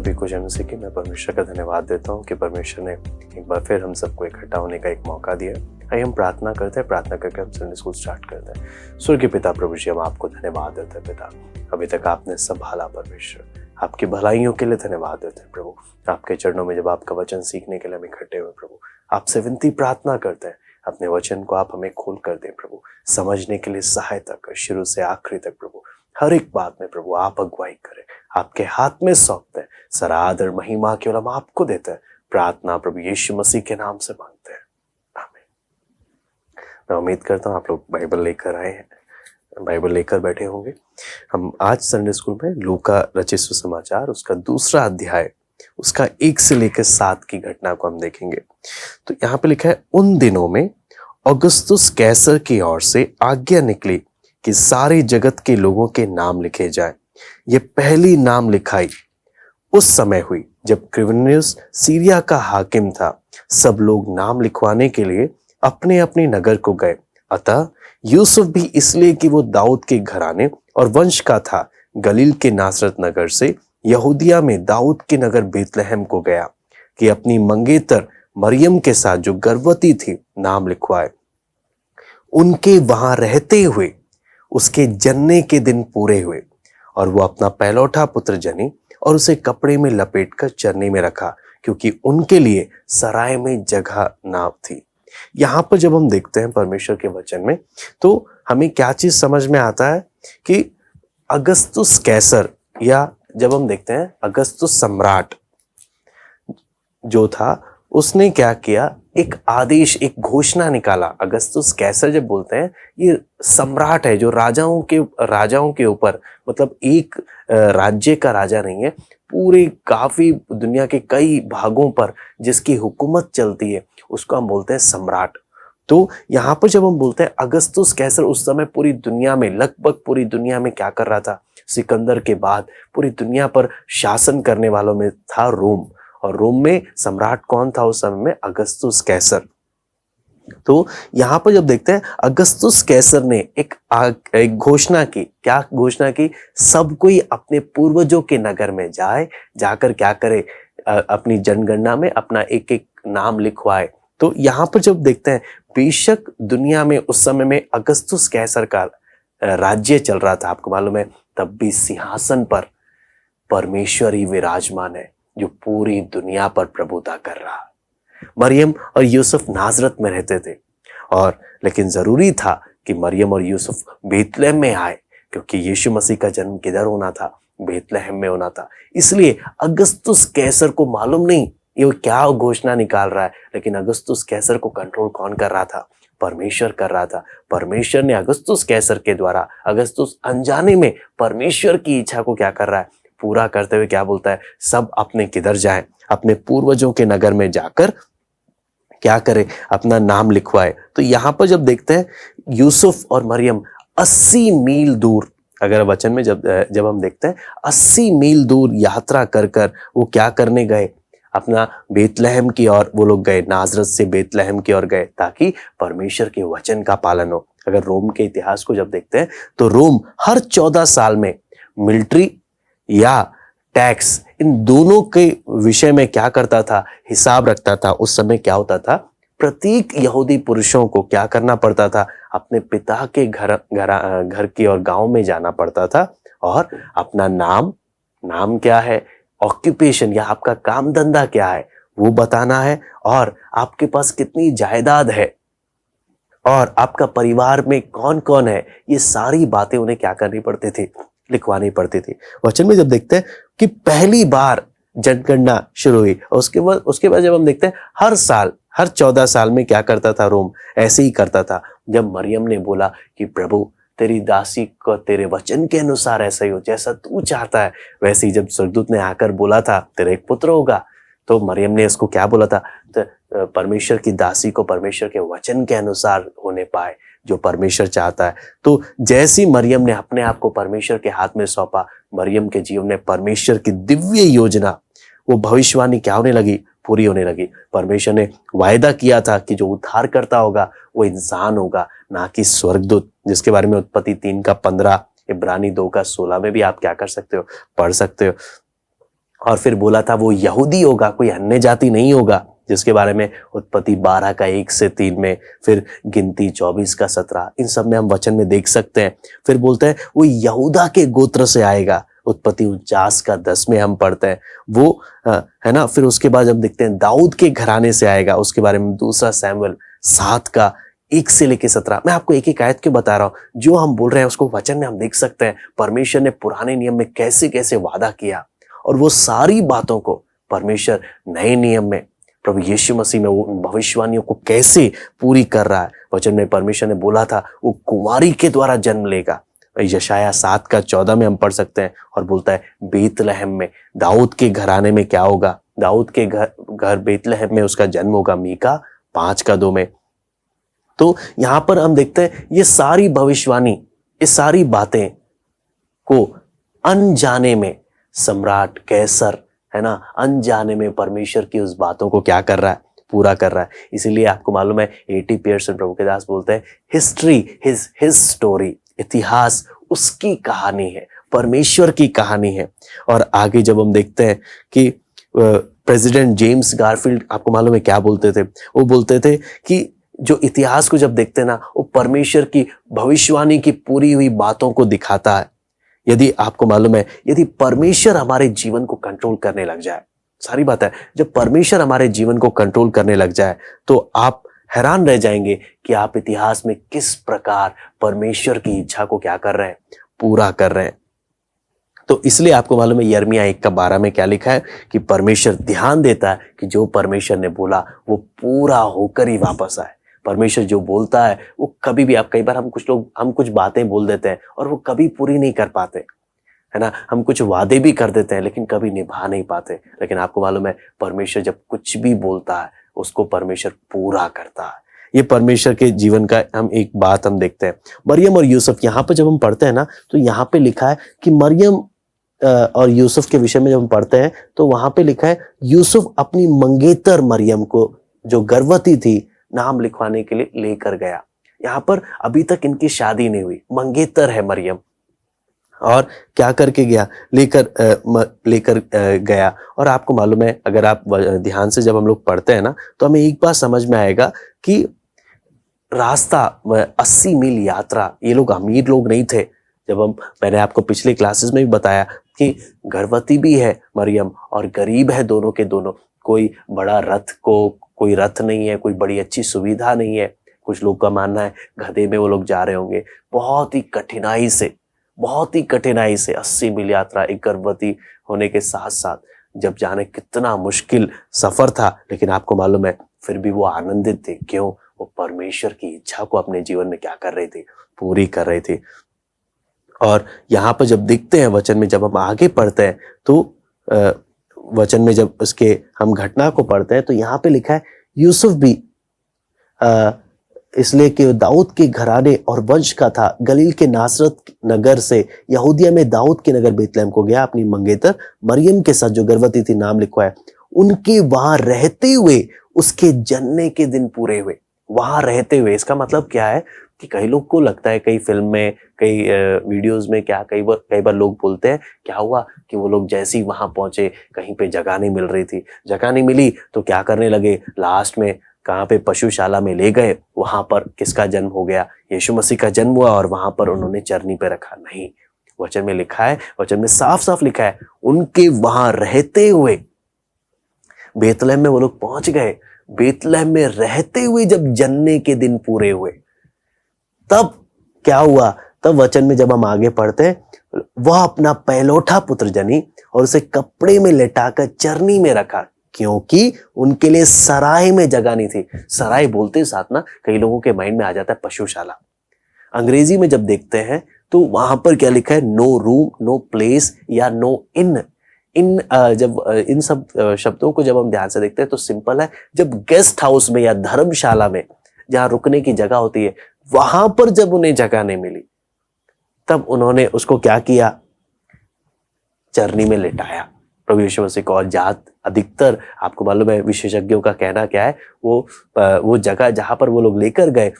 सभी को जन्म से कि मैं परमेश्वर का धन्यवाद देता हूँ कि परमेश्वर ने एक बार फिर हम सबको इकट्ठा होने का एक मौका दिया। आइए हम प्रार्थना करते हैं, प्रार्थना करके हम संडे स्कूल स्टार्ट करते हैं। स्वर्गीय पिता प्रभु जी, हम आपको धन्यवाद देते हैं पिता, अभी तक आपने संभाला परमेश्वर, आपकी भलाइयों के लिए धन्यवाद देते हैं प्रभु। आपके चरणों में जब आपका वचन सीखने के लिए हम इकट्ठे हुए प्रभु, आपसे विनती प्रार्थना करते हैं, अपने वचन को आप हमें खोल कर दें प्रभु, समझने के लिए सहायता कर, शुरू से आखिरी तक प्रभु, हर एक बात में प्रभु आप अगुवाई करें, आपके हाथ में सौंपते हैं। सारा आदर महिमा केवल हम आपको देते हैं। प्रार्थना प्रभु यीशु मसीह के नाम से मांगते हैं, आमीन। मैं उम्मीद करता हूँ आप लोग बाइबल लेकर आए हैं, बाइबल लेकर बैठे होंगे। हम आज संडे स्कूल में लूका रचित सुसमाचार उसका दूसरा अध्याय उसका 1 से लेकर 7 की घटना को हम देखेंगे। तो यहाँ पे लिखा है, उन दिनों में औगुस्तुस कैसर की ओर से आज्ञा निकली कि सारे जगत के लोगों के नाम लिखे जाएं। ये पहली नाम लिखाई उस समय हुई जब क्विरिनियुस सीरिया का हाकिम था। सब लोग नाम लिखवाने के लिए अपने अपने नगर को गए। अतः यूसुफ भी इसलिए कि वो दाऊद के घराने और वंश का था, गलील के नासरत नगर से यहूदिया में दाऊद के नगर बेतलहम को गया कि अपनी मंगेतर मरियम के साथ जो गर्भवती थी नाम लिखवाए। उनके वहां रहते हुए उसके जन्ने के दिन पूरे हुए और वो अपना पहलौठा पुत्र जनी और उसे कपड़े में लपेटकर चरनी में रखा, क्योंकि उनके लिए सराय में जगह ना थी। यहाँ पर जब हम देखते हैं परमेश्वर के वचन में, तो हमें क्या चीज समझ में आता है कि अगस्तुस कैसर, या जब हम देखते हैं अगस्तुस सम्राट जो था, उसने क्या किया, एक आदेश, एक घोषणा निकाला। अगस्तुस कैसर जब बोलते हैं, ये सम्राट है जो राजाओं के ऊपर, मतलब एक राज्य का राजा नहीं है, पूरे काफी दुनिया के कई भागों पर जिसकी हुकूमत चलती है उसको हम बोलते हैं सम्राट। तो यहाँ पर जब हम बोलते हैं अगस्तुस कैसर, उस समय पूरी दुनिया में, लगभग पूरी दुनिया में क्या कर रहा था, सिकंदर के बाद पूरी दुनिया पर शासन करने वालों में था रोम, और रोम में सम्राट कौन था उस समय में, अगस्तुस कैसर। तो यहाँ पर जब देखते हैं अगस्तुस कैसर ने एक घोषणा की। क्या घोषणा की? सब कोई अपने पूर्वजों के नगर में जाकर क्या करे, अपनी जनगणना में अपना एक एक नाम लिखवाए। तो यहाँ पर जब देखते हैं, बेशक दुनिया में उस समय में अगस्तुस कैसर का राज्य चल रहा था, आपको मालूम है, तब भी सिंहासन पर परमेश्वर ही विराजमान है जो पूरी दुनिया पर प्रभुता कर रहा। मरियम और यूसुफ नाजरत में रहते थे, और लेकिन जरूरी था कि मरियम और यूसुफ बेतलहम में आए, क्योंकि यीशु मसीह का जन्म किधर होना था, बेतलहम में होना था। इसलिए अगस्तुस कैसर को मालूम नहीं ये क्या घोषणा निकाल रहा है, लेकिन अगस्तुस कैसर को कंट्रोल कौन कर रहा था, परमेश्वर कर रहा था। परमेश्वर ने अगस्तुस कैसर के द्वारा, अगस्तुस अनजाने में परमेश्वर की इच्छा को क्या कर रहा है, पूरा करते हुए क्या बोलता है, सब अपने किधर जाएं, अपने पूर्वजों के नगर में जाकर क्या करे, अपना नाम लिखवाए। तो यहाँ पर जब देखते हैं यूसुफ और मरियम 80 मील दूर, अगर वचन में जब हम देखते हैं 80 मील दूर यात्रा कर कर वो क्या करने गए, अपना बेतलहम की ओर वो लोग गए, नाजरत से बेतलहम की ओर गए, ताकि परमेश्वर के वचन का पालन हो। अगर रोम के इतिहास को जब देखते हैं तो रोम हर 14 साल में मिलिट्री या टैक्स, इन दोनों के विषय में क्या करता था, हिसाब रखता था। उस समय क्या होता था, प्रत्येक यहूदी पुरुषों को क्या करना पड़ता था, अपने पिता के घर की और गांव में जाना पड़ता था, और अपना नाम क्या है, ऑक्यूपेशन या आपका काम धंधा क्या है वो बताना है, और आपके पास कितनी जायदाद है, और आपका परिवार में कौन कौन है, ये सारी बातें उन्हें क्या करनी पड़ती थी, लिखवानी पड़ती थी। वचन में जब देखते हैं कि पहली बार जनगणना शुरू हुई, और उसके बाद जब हम देखते हैं हर साल, हर 14 साल में क्या करता था रोम, ऐसे ही करता था। जब मरियम ने बोला कि प्रभु तेरी दासी को तेरे वचन के अनुसार ऐसा ही हो, जैसा तू चाहता है वैसे ही, जब स्वर्गदूत ने आकर बोला था तेरा एक पुत्र होगा, तो मरियम ने इसको क्या बोला था, तो परमेश्वर की दासी को परमेश्वर के वचन के अनुसार होने पाए जो परमेश्वर चाहता है। तो जैसी मरियम ने अपने आप को परमेश्वर के हाथ में सौंपा, मरियम के जीवन में परमेश्वर की दिव्य योजना, वो भविष्यवाणी क्या होने लगी, पूरी होने लगी। परमेश्वर ने वायदा किया था कि जो उद्धार करता होगा वो इंसान होगा, ना कि स्वर्गदूत, जिसके बारे में उत्पत्ति 3 का 15, इब्रानी 2 का 16 में भी आप क्या कर सकते हो, पढ़ सकते हो। और फिर बोला था वो यहूदी होगा, कोई अन्य जाति नहीं होगा, जिसके बारे में उत्पत्ति 12 का 1 से 3 में, फिर गिनती 24 का 17, इन सब में हम वचन में देख सकते हैं। फिर बोलते हैं वो यहूदा के गोत्र से आएगा, उत्पत्ति 49 का 10 में हम पढ़ते हैं वो, है ना। फिर उसके बाद जब देखते हैं दाऊद के घराने से आएगा, उसके बारे में 2 सैमुअल 7 का 1 से लेके 17। मैं आपको एक एक आयत क्यों बता रहा हूं, जो हम बोल रहे हैं उसको वचन में हम देख सकते हैं परमेश्वर ने पुराने नियम में कैसे कैसे वादा किया, और वो सारी बातों को परमेश्वर नए नियम में प्रभु यीशु मसीह में वो भविष्यवाणियों को कैसे पूरी कर रहा है। वचन में परमेश्वर ने बोला था वो कुंवारी के द्वारा जन्म लेगा, यशाया 7 का 14 में हम पढ़ सकते हैं, और बोलता है बेतलहम में दाऊद के घराने में क्या होगा, दाऊद के घर बेतलहम में उसका जन्म होगा, मीका 5 का 2 में। तो यहां पर हम देखते हैं ये सारी भविष्यवाणी, ये सारी बातें को अनजाने में सम्राट कैसर, है ना, अनजाने में परमेश्वर की उस बातों को क्या कर रहा है, पूरा कर रहा है। इसीलिए आपको मालूम है A.T. पियर्सन प्रभु के दास बोलते हैं हिस्ट्री हिज स्टोरी, इतिहास उसकी कहानी है, परमेश्वर की कहानी है। और आगे जब हम देखते हैं कि प्रेसिडेंट जेम्स गारफील्ड आपको मालूम है क्या बोलते थे, वो बोलते थे कि जो इतिहास को जब देखते हैं ना, वो परमेश्वर की भविष्यवाणी की पूरी हुई बातों को दिखाता है। यदि आपको मालूम है, यदि परमेश्वर हमारे जीवन को कंट्रोल करने लग जाए, सारी बात है, जब परमेश्वर हमारे जीवन को कंट्रोल करने लग जाए तो आप हैरान रह जाएंगे कि आप इतिहास में किस प्रकार परमेश्वर की इच्छा को क्या कर रहे हैं, पूरा कर रहे हैं। तो इसलिए आपको मालूम है यिर्मयाह 1 का 12 में क्या लिखा है कि परमेश्वर ध्यान देता है कि जो परमेश्वर ने बोला वो पूरा होकर ही वापस आए। परमेश्वर जो बोलता है वो कभी भी, आप कई बार हम कुछ बातें बोल देते हैं और वो कभी पूरी नहीं कर पाते, है ना। हम कुछ वादे भी कर देते हैं लेकिन कभी निभा नहीं पाते। लेकिन आपको मालूम है परमेश्वर जब कुछ भी बोलता है उसको परमेश्वर पूरा करता है। ये परमेश्वर के जीवन का हम एक बात हम देखते हैं। मरियम और यूसुफ, यहाँ पे जब हम पढ़ते हैं ना, तो यहाँ पे लिखा है कि मरियम और यूसुफ के विषय में जब हम पढ़ते हैं तो वहां पे लिखा है यूसुफ अपनी मंगेतर मरियम को जो गर्भवती थी नाम लिखवाने के लिए लेकर गया। यहाँ पर अभी तक इनकी शादी नहीं हुई, मंगेतर है मरियम, और क्या करके गया, लेकर गया। और आपको मालूम है, अगर आप ध्यान से जब हम लोग पढ़ते हैं ना, तो हमें एक बात समझ में आएगा कि रास्ता 80 मील यात्रा, ये लोग अमीर लोग नहीं थे। मैंने आपको पिछले क्लासेस में भी बताया कि गर्भवती भी है मरियम और गरीब है, दोनों के दोनों। कोई रथ नहीं है, कोई बड़ी अच्छी सुविधा नहीं है। कुछ लोग का मानना है गधे में वो लोग जा रहे होंगे। बहुत ही कठिनाई से 80 मील यात्रा, एक गर्भवती होने के साथ साथ जब जाने, कितना मुश्किल सफर था। लेकिन आपको मालूम है फिर भी वो आनंदित थे। क्यों? वो परमेश्वर की इच्छा को अपने जीवन में क्या कर रहे थे, पूरी कर रहे थे। और यहाँ पर जब देखते हैं वचन में, जब हम आगे पढ़ते हैं तो वचन में जब उसके हम घटना को पढ़ते हैं तो यहाँ पे लिखा है यूसुफ भी इसलिए कि दाऊद के घराने और वंश का था, गलील के नासरत नगर से यहूदिया में दाऊद के नगर बेतलहम को गया, अपनी मंगेतर मरियम के साथ जो गर्भवती थी, नाम लिखवाया। उनके वहां रहते हुए उसके जन्ने के दिन पूरे हुए। वहां रहते हुए, इसका मतलब क्या है कि कई लोग को लगता है, कई फिल्म में, कई वीडियोस में, क्या कई बार लोग बोलते हैं क्या हुआ कि वो लोग जैसे ही वहां पहुंचे कहीं पे जगह नहीं मिल रही थी, जगह नहीं मिली तो क्या करने लगे, लास्ट में कहाँ पे पशुशाला में ले गए। वहां पर किसका जन्म हो गया? यीशु मसीह का जन्म हुआ, और वहां पर उन्होंने चरनी पे रखा। नहीं, वचन में लिखा है, वचन में साफ साफ लिखा है उनके वहां रहते हुए बेतलहम में वो लोग पहुंच गए। बेतलहम में रहते हुए जब जन्ने के दिन पूरे हुए तब क्या हुआ? तब वचन में जब हम आगे पढ़ते हैं, वह अपना पहलौठा पुत्र जनी और उसे कपड़े में लेटाकर चरनी में रखा, क्योंकि उनके लिए सराय में जगह नहीं थी। सराय बोलते साथ ना कई लोगों के माइंड में आ जाता है पशुशाला। अंग्रेजी में जब देखते हैं तो वहां पर क्या लिखा है? नो रूम, नो प्लेस या नो इन। जब इन सब शब्दों को जब हम ध्यान से देखते हैं तो सिंपल है, जब गेस्ट हाउस में या धर्मशाला में जहां रुकने की जगह होती है, वहां पर जब उन्हें जगह नहीं मिली तब उन्होंने उसको क्या किया? चरनी में लिटाया प्रभु यीशु मसीह को। और जात अधिकतर आपको मालूम है विशेषज्ञों का कहना क्या है, वो जगह जहां पर वो लोग लेकर गए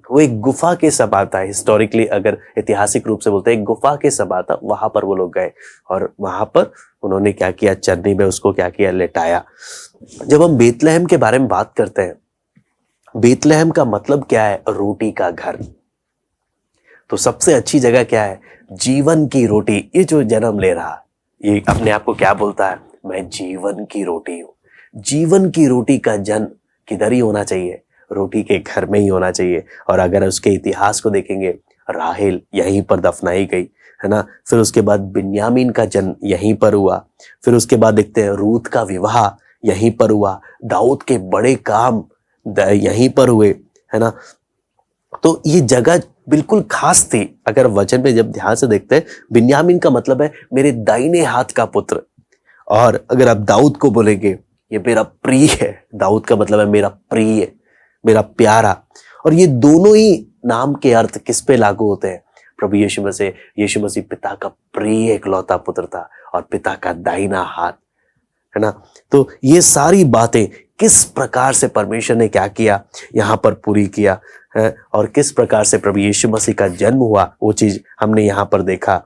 वो एक गुफा के समान था। हिस्टोरिकली, अगर ऐतिहासिक रूप से बोलते हैं, एक गुफा के समान था। वहां पर वो लोग गए और वहां पर उन्होंने क्या किया, चरनी में उसको क्या किया, लेटाया। जब हम बेतलहम के बारे में बात करते हैं, बेतलहम का मतलब क्या है, रोटी का घर। तो सबसे अच्छी जगह क्या है, जीवन की रोटी। ये जो जन्म ले रहा है, ये अपने आप को क्या बोलता है, मैं जीवन की रोटी हूं। जीवन की रोटी का जन्म किधर ही होना चाहिए, रोटी के घर में ही होना चाहिए। और अगर उसके इतिहास को देखेंगे, राहेल यहीं पर दफनाई गई, है ना। फिर उसके बाद बिन्यामीन का जन्म यहीं पर हुआ। फिर उसके बाद देखते हैं रूत का विवाह यहीं पर हुआ। दाऊद के बड़े काम यहीं पर हुए, है ना। तो ये जगह बिल्कुल खास थी। अगर वचन में जब ध्यान से देखते हैं, बिन्यामीन का मतलब है मेरे दाहिने हाथ का पुत्र। और अगर आप दाऊद को बोलेंगे, ये मेरा प्रिय है, दाऊद का मतलब है मेरा प्रिय, मेरा प्यारा। और ये दोनों ही नाम के अर्थ किस पे लागू होते हैं, प्रभु यीशु मसीह पिता का प्रिय इकलौता पुत्र था और पिता का दाहिना हाथ, है ना। तो ये सारी बातें किस प्रकार से परमेश्वर ने क्या किया, यहां पर पूरी किया है। और किस प्रकार से प्रभु यीशु मसीह का जन्म हुआ, वो चीज हमने यहां पर देखा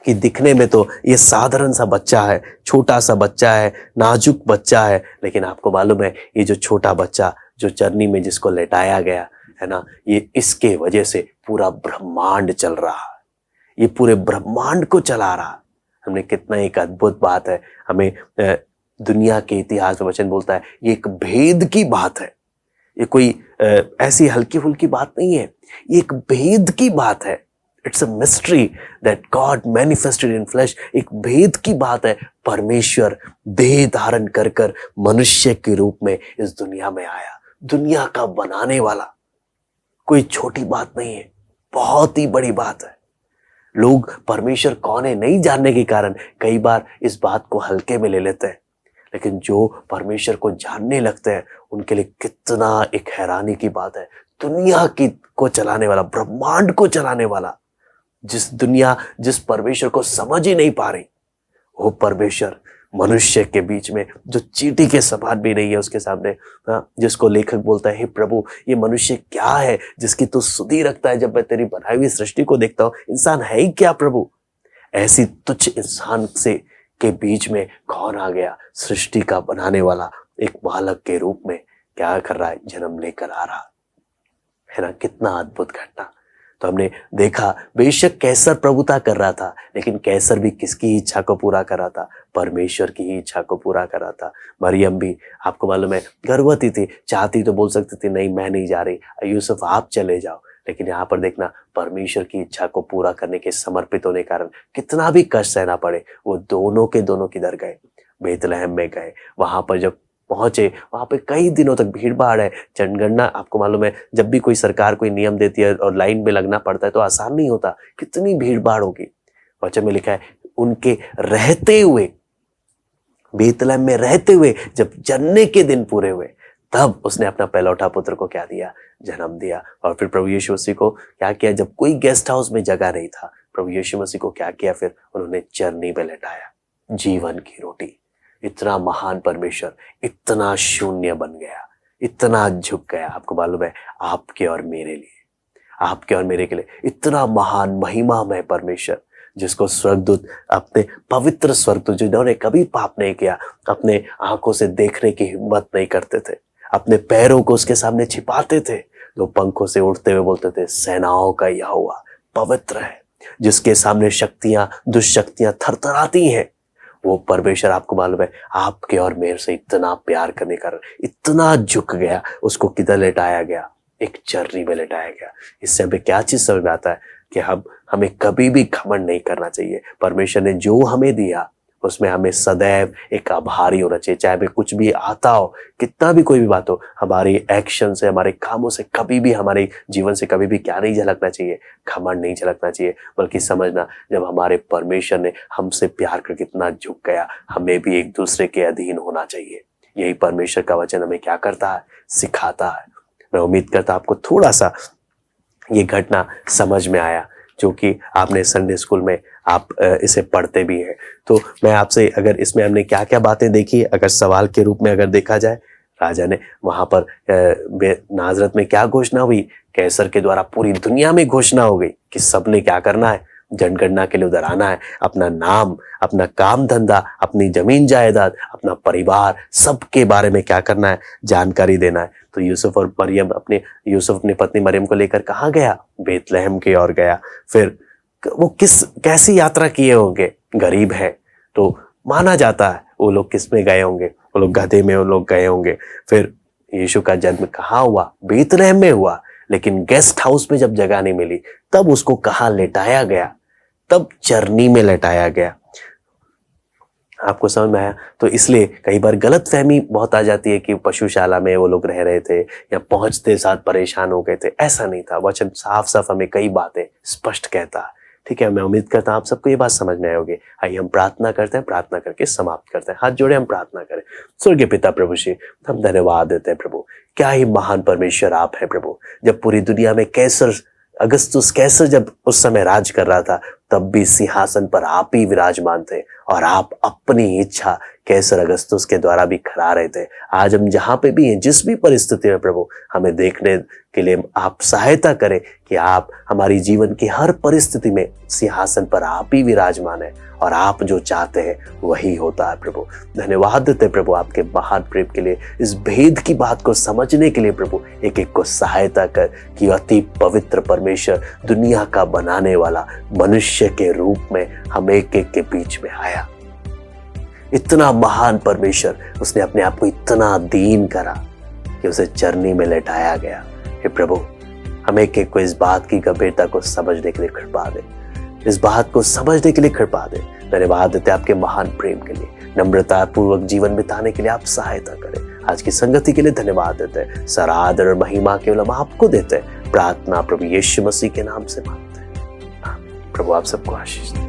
कि दिखने में तो ये साधारण सा बच्चा है, छोटा सा बच्चा है, नाजुक बच्चा है, लेकिन आपको मालूम है ये जो छोटा बच्चा जो चरनी में जिसको लेटाया गया है ना, ये इसके वजह से पूरा ब्रह्मांड चल रहा है, ये पूरे ब्रह्मांड को चला रहा है। हमने कितना एक अद्भुत बात है, हमें दुनिया के इतिहास में वचन बोलता है ये एक भेद की बात है। ये कोई ऐसी हल्की फुल्की बात नहीं है, ये एक भेद की बात है। It's a mystery that God manifested in flash. एक भेद की बात है, परमेश्वर देह धारण कर कर मनुष्य के रूप में इस दुनिया में आया। दुनिया का बनाने वाला कोई छोटी बात नहीं है, बहुत ही बड़ी बात है। लोग परमेश्वर कौन है नहीं जानने के कारण कई बार इस बात को हल्के में ले लेते हैं, लेकिन जो परमेश्वर को जानने लगते हैं उनके लिए कितना एक हैरानी की बात है। दुनिया की को चलाने वाला, ब्रह्मांड को चलाने वाला, जिस परमेश्वर को समझ ही नहीं पा रही, वो परमेश्वर मनुष्य के बीच में जो चींटी के समान भी नहीं है उसके सामने, जिसको लेखक बोलता है, हे प्रभु ये मनुष्य क्या है जिसकी तू सुधि रखता है। जब मैं तेरी बनाई हुई सृष्टि को देखता हूं, इंसान है ही क्या प्रभु। ऐसी तुच्छ इंसान से के बीच में कौन आ गया, सृष्टि का बनाने वाला एक बालक के रूप में क्या कर रहा है, जन्म लेकर आ रहा है ना। कितना अद्भुत घटना। तो हमने देखा बेशक कैसर प्रभुता कर रहा था, लेकिन कैसर भी किसकी इच्छा को पूरा कर रहा था, परमेश्वर की ही इच्छा को पूरा कर रहा था। मरियम भी आपको मालूम है गर्भवती थी, चाहती तो बोल सकती थी नहीं मैं नहीं जा रही, यूसुफ आप चले जाओ, लेकिन यहाँ पर देखना परमेश्वर की इच्छा को पूरा करने के समर्पित होने के कारण कितना भी कष्ट सहना पड़े, वो दोनों के दोनों किधर गए, बेतलहम में गए। वहां पर जब पहुंचे, वहां पे कई दिनों तक भीड़ भाड़ है, जनगणना आपको मालूम है जब भी कोई सरकार कोई नियम देती है और लाइन में लगना पड़ता है तो आसान नहीं होता, कितनी भीड़ भाड़ होगी। वचन में लिखा है उनके रहते हुए, बेतलहम में रहते हुए जब जन्ने के दिन पूरे हुए, तब उसने अपना पहलौठा पुत्र को क्या दिया, जन्म दिया। और फिर प्रभु यीशु मसीह को क्या किया, जब कोई गेस्ट हाउस में जगह नहीं था, प्रभु यीशु मसीह को क्या किया, फिर उन्होंने चरनी पे लेटाया, जीवन की रोटी। इतना महान परमेश्वर इतना शून्य बन गया, इतना झुक गया। आपको मालूम है आपके और मेरे लिए, आपके और मेरे के लिए इतना महान महिमामय परमेश्वर, जिसको स्वर्गदूत अपने पवित्र स्वर्गदूत जिन्होंने कभी पाप नहीं किया, अपने आंखों से देखने की हिम्मत नहीं करते थे, अपने पैरों को उसके सामने छिपाते थे, जो पंखों से उड़ते हुए बोलते थे सेनाओं का यहोवा पवित्र है, जिसके सामने शक्तियां दुष्शक्तियां थरथराती हैं, वो परमेश्वर आपको मालूम है आपके और मेरे से इतना प्यार करने का इतना झुक गया, उसको किधर लेटाया गया, एक चरनी में लेटाया गया। इससे हमें क्या चीज समझ में आता है कि हमें कभी भी घमंड नहीं करना चाहिए। परमेश्वर ने जो हमें दिया उसमें हमें सदैव एक आभारी होना चाहिए, चाहे हमें कुछ भी आता हो, कितना भी कोई भी बात हो, हमारे एक्शन से हमारे कामों से कभी भी हमारे जीवन से कभी भी क्या नहीं झलकना चाहिए, घमंड नहीं झलकना चाहिए, बल्कि समझना जब हमारे परमेश्वर ने हमसे प्यार कर कितना झुक गया, हमें भी एक दूसरे के अधीन होना चाहिए। यही परमेश्वर का वचन हमें क्या करता है, सिखाता है। मैं उम्मीद करता आपको थोड़ा सा ये घटना समझ में आया, जो कि आपने संडे स्कूल में आप इसे पढ़ते भी हैं। तो मैं आपसे, अगर इसमें हमने क्या क्या बातें देखी, अगर सवाल के रूप में अगर देखा जाए, राजा ने वहां पर नाजरत में क्या घोषणा हुई, कैसर के द्वारा पूरी दुनिया में घोषणा हो गई कि सबने क्या करना है, जनगणना के लिए उधर आना है, अपना नाम, अपना काम धंधा, अपनी जमीन जायदाद, अपना परिवार, सबके बारे में क्या करना है, जानकारी देना है। तो यूसुफ अपनी पत्नी मरियम को लेकर कहाँ गया? बेतलहम की ओर गया। फिर वो कैसी यात्रा किए होंगे? गरीब है तो माना जाता है वो लोग किस में गए होंगे? वो लोग गधे में वो लोग गए होंगे। फिर यीशु का जन्म कहाँ हुआ? बेतलहम में हुआ। लेकिन गेस्ट हाउस में जब जगह नहीं मिली तब उसको कहाँ लेटाया गया? तब चरनी में लेटाया गया। आपको समझ में आया? तो इसलिए कई बार गलत फहमी बहुत आ जाती है कि पशुशाला में वो लोग रह रहे थे या पहुंचते साथ परेशान हो गए थे। ऐसा नहीं था। वचन साफ साफ हमें कई बातें स्पष्ट कहता है। ठीक है, मैं उम्मीद करता हूं आप सबको ये बात समझ में आई होगी। आइए हम प्रार्थना करते हैं, प्रार्थना करके समाप्त करते हैं। हाथ जोड़े हम प्रार्थना करें। स्वर्गीय पिता प्रभु जी, हम धन्यवाद देते हैं प्रभु। क्या ही महान परमेश्वर आप है प्रभु। जब पूरी दुनिया में अगस्तुस कैसर जब उस समय राज कर रहा था तब भी सिंहासन पर आप ही विराजमान थे और आप अपनी इच्छा कैसर अगस्तुस के द्वारा भी करा रहे थे। आज हम जहां पे भी हैं, जिस भी परिस्थिति में प्रभु, हमें देखने के लिए आप सहायता करें कि आप हमारी जीवन की हर परिस्थिति में सिंहासन पर आप ही विराजमान है और आप जो चाहते हैं वही होता है प्रभु। धन्यवाद देते प्रभु आपके महान प्रेम के लिए। इस भेद की बात को समझने के लिए प्रभु एक एक को सहायता कर कि अति पवित्र परमेश्वर दुनिया का बनाने वाला मनुष्य के रूप में हम एक एक के बीच में आया। इतना महान परमेश्वर, उसने अपने आप को इतना दीन करा कि उसे चरनी में लेटाया गया। हे प्रभु, हमें एक एक को इस बात की गंभीरता को समझने के लिए कृपा दे, इस बात को समझने के लिए कृपा दे। धन्यवाद देते आपके महान प्रेम के लिए। नम्रता पूर्वक जीवन बिताने के लिए आप सहायता करें। आज की संगति के लिए धन्यवाद देते हैं। सारा आदर और महिमा केवल हम आपको देते हैं। प्रार्थना प्रभु यीशु मसीह के नाम से मांगते हैं, आमीन। प्रभु आप सबको आशीष दे।